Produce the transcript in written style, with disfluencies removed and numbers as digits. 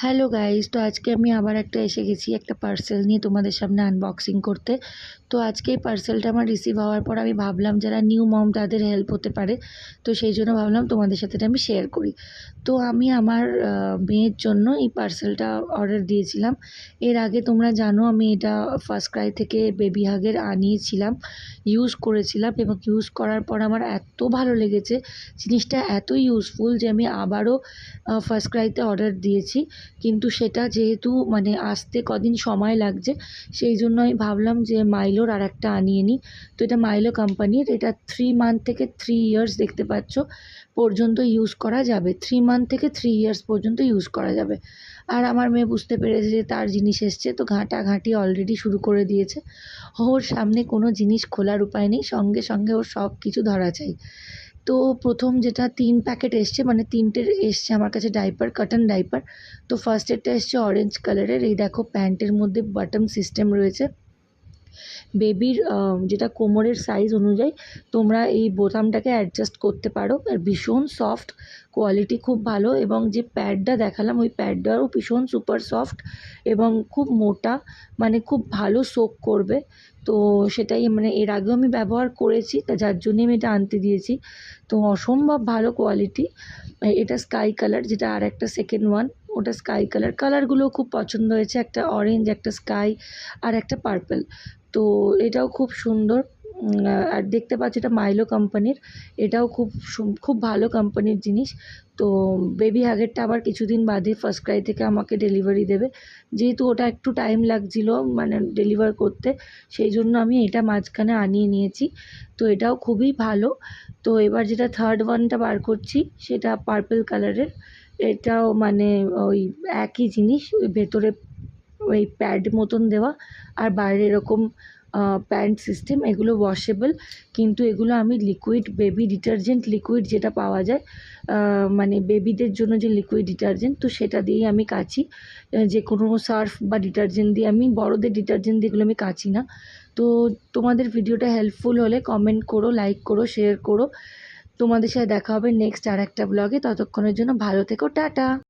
Hello guys, তো আজকে আমি আবার এসে গেছি একটা পার্সেল নিয়ে তোমাদের সামনে আনবক্সিং করতে। তো আজকে এই পার্সেলটা আমার রিসিভ হওয়ার পর আমি ভাবলাম যারা নিউ মম তাদের হেল্প হতে পারে, তো সেই জন্য ভাবলাম তোমাদের সাথে এটা আমি শেয়ার করি। তো আমি আমার মেয়ের জন্য এই পার্সেলটা অর্ডার দিয়েছিলাম। এর আগে তোমরা জানো আমি এটা ফার্স্ট ক্রাই থেকে বেবি হাগের আনিয়েছিলাম, ইউজ করেছিলাম এবং ইউজ করার পর আমার এত ভালো লেগেছে, জিনিসটা এত ইউজফুল যে আমি আবারও ফার্স্ট ক্রাইতে অর্ডার দিয়েছি। কিন্তু সেটা যেহেতু মানে আসতে কদিন সময় লাগছে, সেই জন্য আমি ভাবলাম যে মাইলোর আরেকটা আনিয়ে নিই। তো এটা মাইলো কোম্পানির, এটা 3 মান্থ থেকে 3 ইয়ার্স দেখতে পাচ্ছ পর্যন্ত ইউজ করা যাবে। 3 মান্থ থেকে 3 ইয়ার্স পর্যন্ত ইউজ করা যাবে। আর আমার মেয়ে বুঝতে পেরেছে যে তার জিনিস এসছে, তো ঘাঁটাঘাঁটি অলরেডি শুরু করে দিয়েছে। ওর সামনে কোনো জিনিস খোলার উপায় নেই, সঙ্গে সঙ্গে ওর সব কিছু ধরা চাই। তো প্রথম যেটা 3 প্যাকেট এসছে, মানে 3টে এসছে আমার কাছে ডাইপার, কটন ডাইপার। তো ফার্স্টেরটা এসছে অরেঞ্জ কালারের, এই দেখো প্যান্টের মধ্যে বাটন সিস্টেম রয়েছে। বেবির যেটা কোমরের সাইজ অনুযায়ী তোমরা এই বোতামটাকে অ্যাডজাস্ট করতে পারো। আর ভীষণ সফট, কোয়ালিটি খুব ভালো, এবং যে প্যাডটা দেখালাম ওই প্যাডটাও ভীষণ সুপার সফট এবং খুব মোটা, মানে খুব ভালো সোক করবে। তো সেটাই, মানে এর আগেও আমি ব্যবহার করেছি, তা যার জন্যই আমি এটা আনতে দিয়েছি। তো অসম্ভব ভালো কোয়ালিটি। এটা স্কাই কালার, যেটা আর একটা সেকেন্ড ওয়ান, ওটা স্কাই কালার। কালারগুলোও খুব পছন্দ হয়েছে, একটা অরেঞ্জ, একটা স্কাই, আর একটা পার্পল। তো এটাও খুব সুন্দর। আর দেখতে পাচ্ছি এটা মাইলো কোম্পানির, এটাও খুব ভালো কোম্পানির জিনিস। তো বেবি হাগেরটা আবার কিছুদিন বাদে ফার্স্ট ক্রাই থেকে আমাকে ডেলিভারি দেবে, যেহেতু ওটা একটু টাইম লাগছিল মানে ডেলিভার করতে, সেই জন্য আমি এটা মাঝখানে আনিয়ে নিয়েছি। তো এটাও খুবই ভালো। তো এবার যেটা থার্ড ওয়ানটা বার করছি, সেটা পার্পল কালারের। এটাও মানে ওই একই জিনিস, ওই ভেতরে ওই প্যাড মতন দেওয়া, আর বাইরে এরকম প্যান্ট সিস্টেম। এগুলো ওয়াশেবল, কিন্তু এগুলো আমি লিকুইড বেবি ডিটারজেন্ট, লিকুইড যেটা পাওয়া যায় মানে বেবিদের জন্য যে লিকুইড ডিটারজেন্ট, তো সেটা দিয়েই আমি কাচি। যে কোনো সার্ফ বা ডিটারজেন্ট দিয়ে, আমি বড়দের ডিটারজেন্ট দিয়ে এগুলো আমি কাচি না। তো তোমাদের ভিডিওটা হেল্পফুল হলে কমেন্ট করো, লাইক করো, শেয়ার করো। তোমাদের সাথে দেখা হবে নেক্সট আর একটা ব্লগে। ততক্ষণের জন্য ভালো থেকো, টাটা।